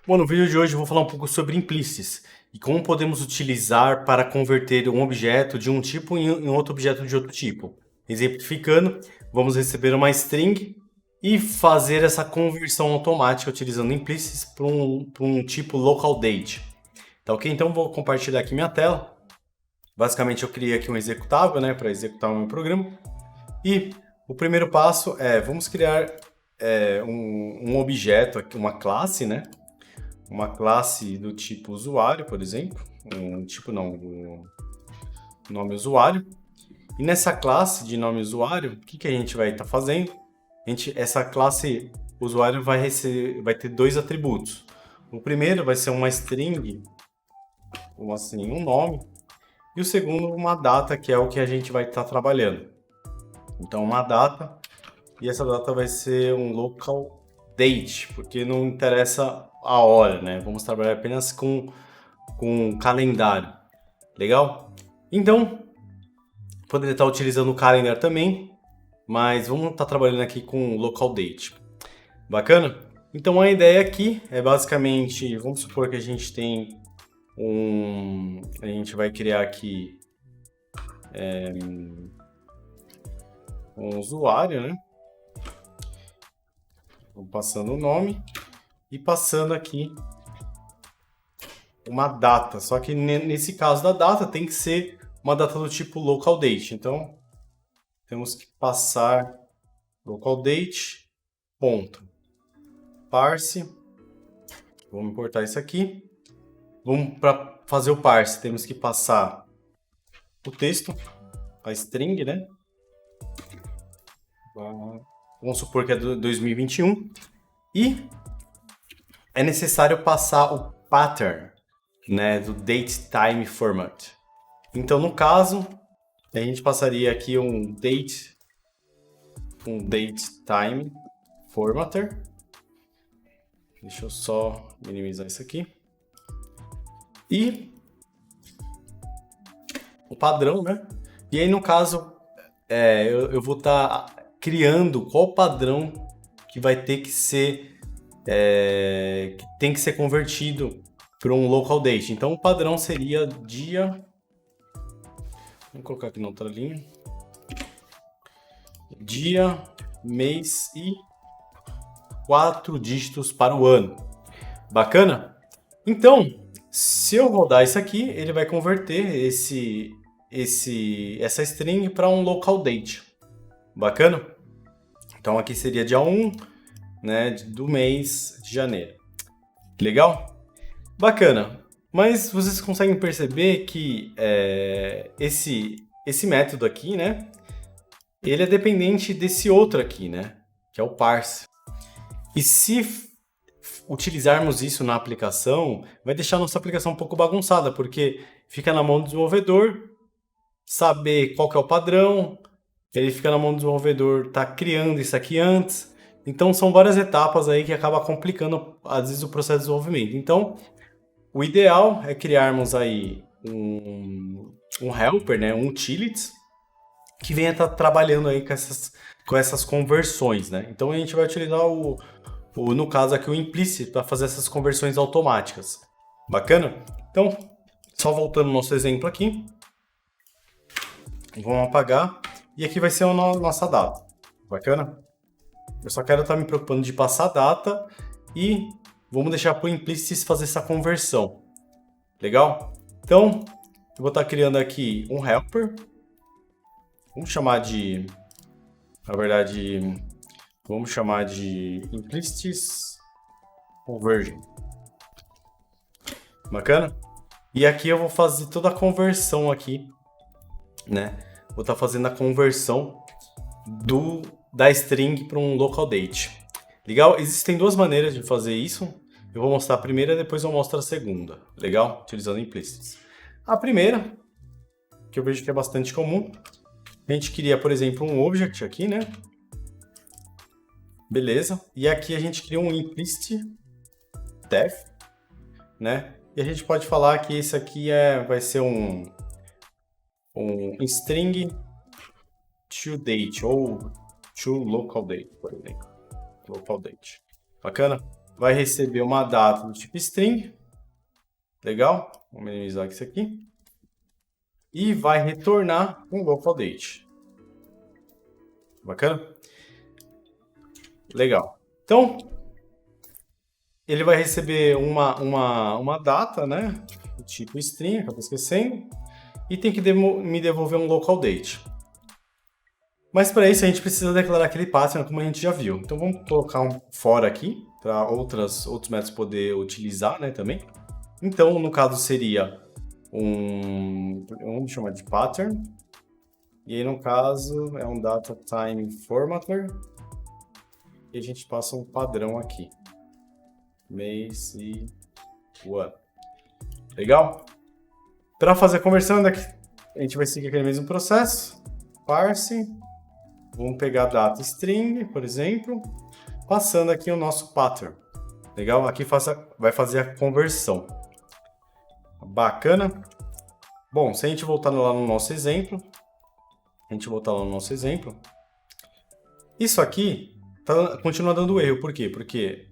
Bom, no vídeo de hoje eu vou falar um pouco sobre implícitos e como podemos utilizar para converter um objeto de um tipo em outro objeto de outro tipo. Exemplificando, vamos receber uma string e fazer essa conversão automática utilizando implícitos para um tipo local date. Tá ok? Então vou compartilhar aqui minha tela. Basicamente eu criei aqui um executável, né, para executar o meu programa. E o primeiro passo é, vamos criar um objeto, aqui, uma classe, né? Uma classe do tipo usuário, por exemplo, um tipo não, o nome usuário. E nessa classe de nome usuário, o que a gente vai estar fazendo? Essa classe usuário vai ter dois atributos. O primeiro vai ser uma string, ou assim, um nome, e o segundo uma data, que é o que a gente vai estar trabalhando. Então uma data, e essa data vai ser um local date, porque não interessa a hora, né? Vamos trabalhar apenas com calendário. Legal? Então, poderia estar utilizando o calendar também, mas vamos estar trabalhando aqui com local date. Bacana? Então a ideia aqui é basicamente, vamos supor que a gente tem a gente vai criar aqui um usuário, né? Vou passando o nome e passando aqui uma data. Só que nesse caso da data tem que ser uma data do tipo local date. Então temos que passar local date ponto parse. Vamos importar isso aqui. Vamos para fazer o parse, temos que passar o texto, a string, né? Vamos supor que é do 2021 e é necessário passar o pattern, né, do date time format. Então, no caso, a gente passaria aqui um date time formatter. Deixa eu só minimizar isso aqui. E o padrão, né? E aí, no caso, eu vou estar criando qual padrão que vai ter que ser que tem que ser convertido para um local date. Então, o padrão seria dia. Vamos colocar aqui na outra linha. Dia, mês e 4 dígitos para o ano. Bacana? Então, se eu rodar isso aqui, ele vai converter essa string para um local date. Bacana? Então aqui seria dia 1, né, do mês de janeiro. Legal? Bacana. Mas vocês conseguem perceber que esse método aqui, né, ele é dependente desse outro aqui, né, que é o parse. E se utilizarmos isso na aplicação, vai deixar a nossa aplicação um pouco bagunçada, porque fica na mão do desenvolvedor saber qual que é o padrão, ele fica na mão do desenvolvedor estar criando isso aqui antes. Então são várias etapas aí que acaba complicando às vezes o processo de desenvolvimento. Então, o ideal é criarmos aí um helper, né, um utilities, que venha estar trabalhando aí com essas conversões, né? Então a gente vai utilizar no caso aqui, o implicit para fazer essas conversões automáticas. Bacana? Então, só voltando ao nosso exemplo aqui. Vamos apagar. E aqui vai ser a nossa data. Bacana? Eu só quero estar me preocupando de passar a data e vamos deixar para o implicit fazer essa conversão. Legal? Então, eu vou estar criando aqui um helper. Vamos chamar de... Na verdade, vamos chamar de implicit conversion. Bacana? E aqui eu vou fazer toda a conversão aqui, né? Vou estar fazendo a conversão da string para um local date. Legal? Existem duas maneiras de fazer isso. Eu vou mostrar a primeira e depois eu mostro a segunda. Legal? Utilizando implicits. A primeira, que eu vejo que é bastante comum, a gente cria, por exemplo, um object aqui, né? Beleza. E aqui a gente cria um implicit def, né? E a gente pode falar que esse aqui vai ser um string to date ou to local date, por exemplo. Local date. Bacana? vai receber uma data do tipo string. Legal? Vou minimizar isso aqui. E vai retornar um local date. Bacana? Legal. Então, ele vai receber uma data, né? Tipo string, acabei esquecendo. E tem que me devolver um local date. Mas para isso a gente precisa declarar aquele pattern como a gente já viu. Então vamos colocar um for aqui para outros métodos poder utilizar, né, também. Então no caso seria vamos chamar de pattern. E aí no caso é um data time formatter. E a gente passa um padrão aqui. Mês e one. Legal? Para fazer a conversão daqui, a gente vai seguir aquele mesmo processo. Parse. Vamos pegar a data string, por exemplo, passando aqui o nosso pattern. Legal? Aqui vai fazer a conversão. Bacana? Bom, se a gente voltar lá no nosso exemplo, isso aqui continua dando erro. Por quê? Porque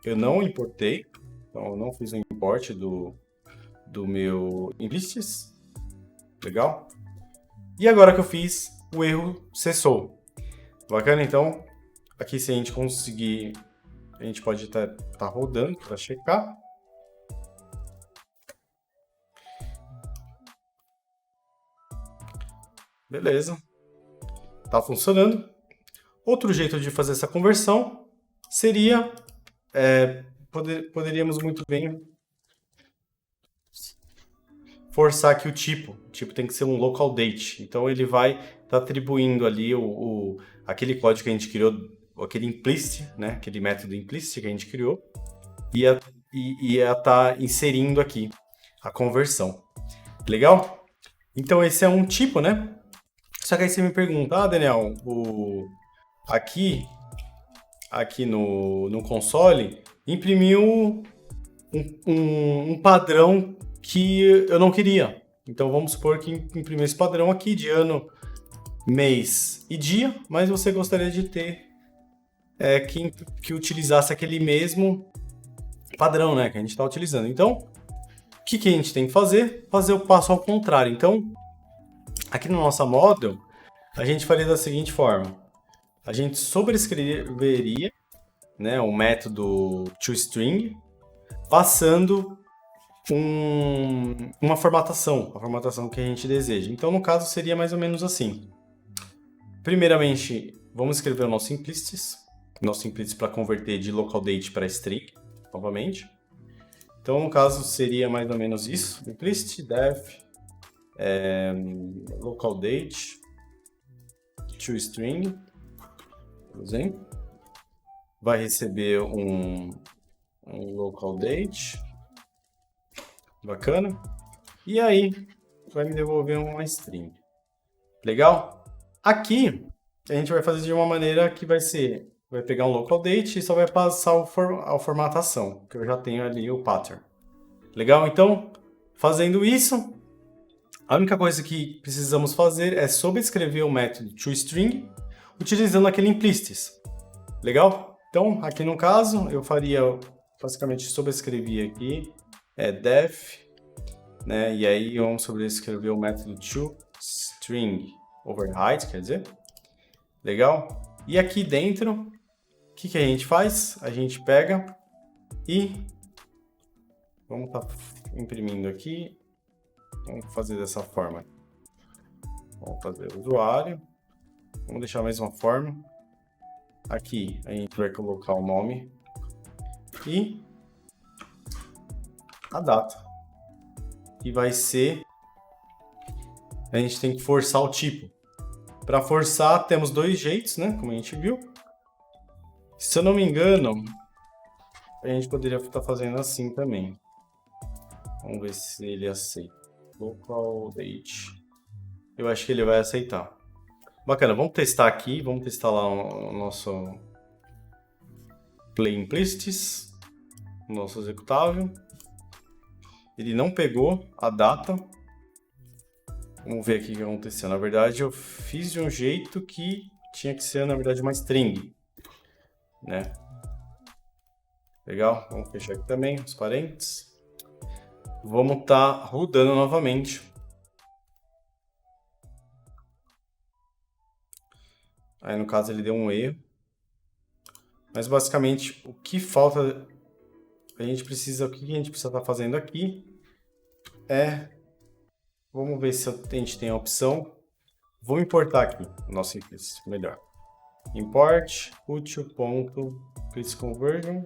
eu não importei, então eu não fiz o import do meu implicits. Legal? E agora que eu fiz, o erro cessou. Bacana, então, aqui se a gente conseguir, a gente pode estar rodando para checar. Beleza, tá funcionando. Outro jeito de fazer essa conversão seria, poderíamos muito bem forçar aqui o tipo tem que ser um local date. Então ele vai estar atribuindo ali aquele código que a gente criou, aquele implicit, né? Aquele método implicit que a gente criou, ia estar inserindo aqui a conversão. Legal? Então esse é um tipo, né? Só que aí você me pergunta, Daniel, aqui no console imprimiu um padrão que eu não queria. Então vamos supor que imprimiu esse padrão aqui de ano, mês e dia, mas você gostaria de ter que utilizasse aquele mesmo padrão, né, que a gente está utilizando. Então, o que a gente tem que fazer? Fazer o passo ao contrário. Então, aqui no nosso model, a gente faria da seguinte forma. A gente sobrescreveria, né, o método toString, passando uma formatação, a formatação que a gente deseja. Então, no caso, seria mais ou menos assim. Primeiramente, vamos escrever o nosso implicit para converter de local date para string, novamente. Então, no caso, seria mais ou menos isso. Implicit def local date toString, por exemplo. Vai receber um local date. Bacana. E aí, vai me devolver uma string. Legal? Aqui, a gente vai fazer de uma maneira que vai pegar um local date e só vai passar a formatação, que eu já tenho ali o pattern. Legal? Então, fazendo isso, a única coisa que precisamos fazer é sobrescrever o método toString utilizando aquele implicit. Legal? Então, aqui no caso, eu faria, basicamente, sobrescrever aqui, def, né? E aí vamos sobrescrever o método toString override, quer dizer. Legal? E aqui dentro, o que a gente faz? A gente pega e vamos estar imprimindo aqui. Vamos fazer dessa forma. Vamos fazer o usuário. Vamos deixar a mesma forma. Aqui a gente vai colocar o nome e a data. E vai ser... A gente tem que forçar o tipo. Para forçar, temos dois jeitos, né? Como a gente viu. Se eu não me engano, a gente poderia estar fazendo assim também. Vamos ver se ele aceita. Local date. Eu acho que ele vai aceitar. Bacana, vamos testar aqui. Vamos testar lá o nosso play implicits, o nosso executável. Ele não pegou a data. Vamos ver aqui o que aconteceu. Na verdade, eu fiz de um jeito que tinha que ser, na verdade, uma string, né? Legal, vamos fechar aqui também os parênteses. Vamos estar rodando novamente. Aí no caso ele deu um erro. Mas basicamente o que falta, o que a gente precisa estar fazendo aqui é, vamos ver se a gente tem a opção. Vou importar aqui o nosso implicit, melhor. Import util.implicitConversion.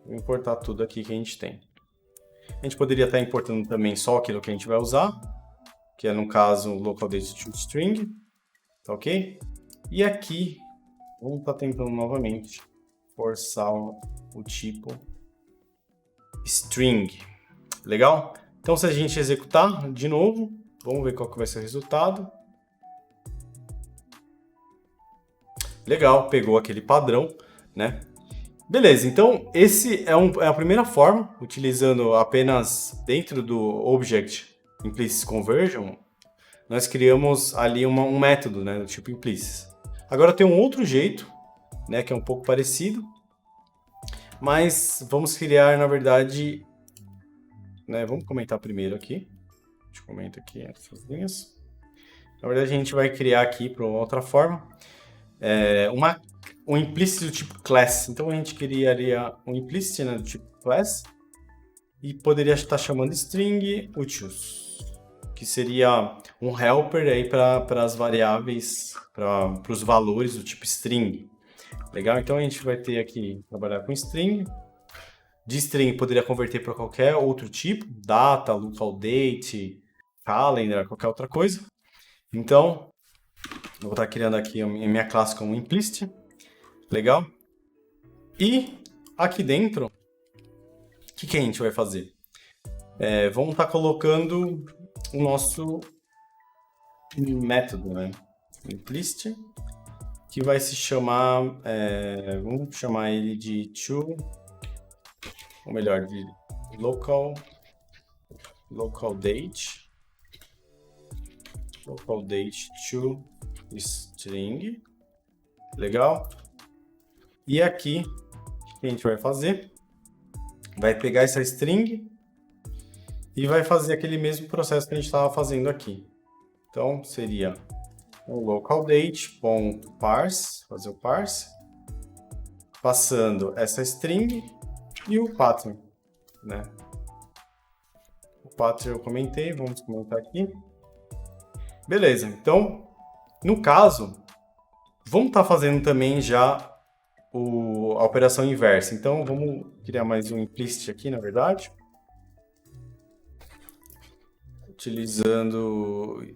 Vou importar tudo aqui que a gente tem. A gente poderia estar importando também só aquilo que a gente vai usar, que é no caso local date to string, tá ok? E aqui, vamos estar tentando novamente forçar o tipo string. Legal? Então se a gente executar de novo, vamos ver qual que vai ser o resultado. Legal, pegou aquele padrão, né? Beleza, então esse é a primeira forma, utilizando apenas dentro do Object Implicit Conversion, nós criamos ali um método, né, do tipo implicit. Agora tem um outro jeito, né, que é um pouco parecido, mas vamos criar, na verdade, né, vamos comentar primeiro aqui. A gente comenta aqui essas linhas. Na verdade, a gente vai criar aqui para uma outra forma, um implicit do tipo class. Então a gente criaria um implicit, né, do tipo class e poderia estar chamando string utils, que seria um helper aí para as variáveis, para os valores do tipo string. Legal? Então a gente vai ter aqui, trabalhar com string. De string poderia converter para qualquer outro tipo, data, local date, calendar, qualquer outra coisa. Então, eu vou estar criando aqui a minha classe como implicit. Legal? E aqui dentro, o que a gente vai fazer? Vamos estar colocando o nosso método, né? Implicit, que vai se chamar, vamos chamar ele de to, ou melhor, de local date to string. Legal? E aqui, o que a gente vai fazer? Vai pegar essa string e vai fazer aquele mesmo processo que a gente estava fazendo aqui. Então, seria o localDate.parse, fazer o parse, passando essa string e o pattern, né? O pattern eu comentei, vamos comentar aqui. Beleza, então, no caso, vamos estar fazendo também já a operação inversa. Então, vamos criar mais um implicit aqui, na verdade. Utilizando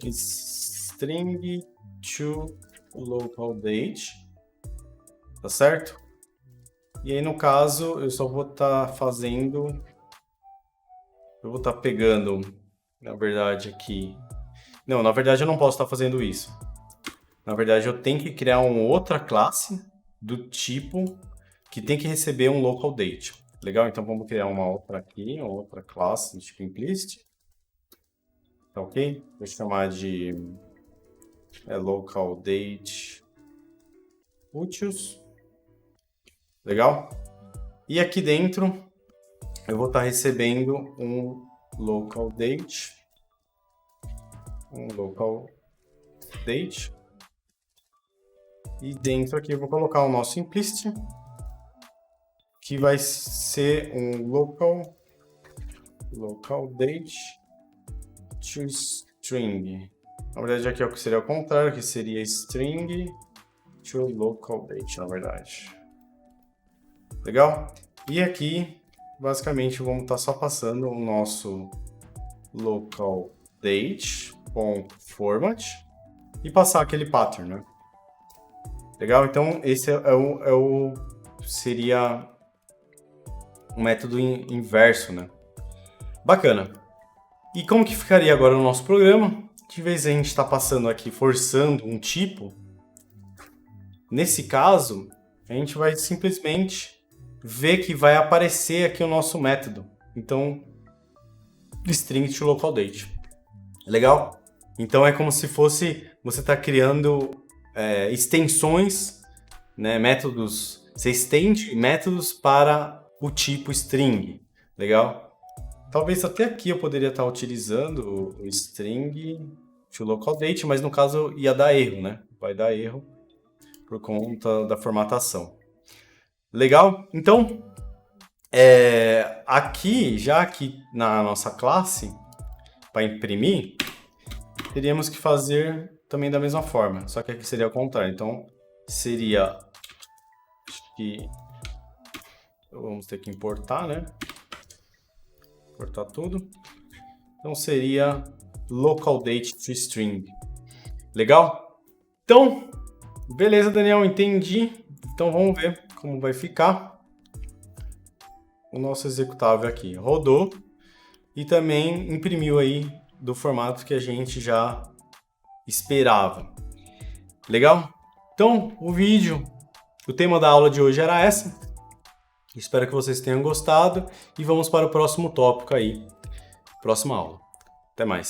string to local date, tá certo? E aí, no caso, eu só vou estar fazendo... Eu vou estar pegando, na verdade, aqui... Não, na verdade, eu não posso estar fazendo isso. Na verdade, eu tenho que criar uma outra classe do tipo que tem que receber um local date. Legal? Então, vamos criar uma outra aqui, uma outra classe do tipo implicit. Tá ok? Vou chamar de local date utils. Legal? E aqui dentro eu vou estar recebendo um local date. E dentro aqui eu vou colocar o nosso implicit, que vai ser um local date to string. Na verdade aqui é o que seria o contrário, que seria string to local date, na verdade. Legal? E aqui, basicamente, vamos estar só passando o nosso local date.format e passar aquele pattern, né? Legal? Então, esse seria um método inverso, né? Bacana. E como que ficaria agora o nosso programa? De vez a gente está passando aqui, forçando um tipo, nesse caso, a gente vai simplesmente ver que vai aparecer aqui o nosso método. Então, string to local date. Legal? Então, é como se fosse você está criando extensões, né, métodos Você estende métodos para o tipo string. Legal? Talvez até aqui eu poderia estar utilizando o string to local date, mas no caso ia dar erro, né? Vai dar erro por conta da formatação. Legal? Então, aqui na nossa classe, para imprimir, teríamos que fazer também da mesma forma, só que aqui seria ao contrário. Então, seria... Acho que vamos ter que importar, né? Importar tudo. Então, seria local date to string. Legal? Então, beleza, Daniel, entendi. Então, vamos ver como vai ficar o nosso executável aqui. Rodou e também imprimiu aí do formato que a gente já esperava. Legal? Então, o tema da aula de hoje era essa. Espero que vocês tenham gostado e vamos para o próximo tópico aí, próxima aula. Até mais.